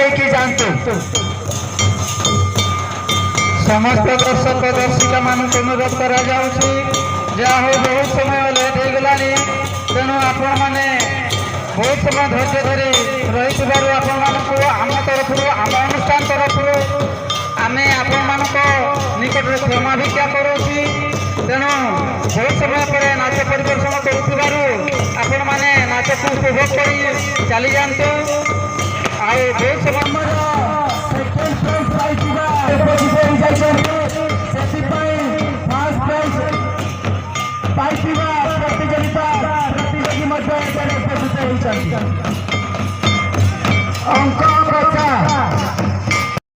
ଦେଇକି ଯାଆନ୍ତୁ। ସମସ୍ତ ଦର୍ଶକ ଦର୍ଶିକା ମାନଙ୍କୁ ଅନୁରୋଧ କରାଯାଉଛି। ଯାହା ହଉ ବହୁତ ସମୟ ଲେଟ୍ ହେଇଗଲାଣି, ତେଣୁ ଆପଣମାନେ ବହୁତ ସମୟ ଧୈର୍ଯ୍ୟ ଧରି ରହିଥିବାରୁ ଆପଣମାନଙ୍କୁ ଆମ ତରଫରୁ ଆମ ଅନୁଷ୍ଠାନ ତରଫରୁ ଆମେ ଆପଣମାନଙ୍କ ନିକଟରେ କ୍ଷମା ଭିକ୍ଷା କରୁଛି। ତେଣୁ ବହୁତ ସମୟ ପରେ ନାଚ ପରିଦର୍ଶନ କରୁଥିବାରୁ ଆପଣମାନେ ନାଚକୁ ଉପଭୋଗ କରି ଚାଲିଯାଆନ୍ତୁ। ଆଉ ବହୁତ ସମୟ ସେଥିପାଇଁ ଫାର୍ଷ୍ଟ ପ୍ରାଇଜ୍ ପାଇଥିବା ପ୍ରତିଯୋଗୀ ମଧ୍ୟ ଏଠାରେ ଉପସ୍ଥିତ ହୋଇଛନ୍ତି।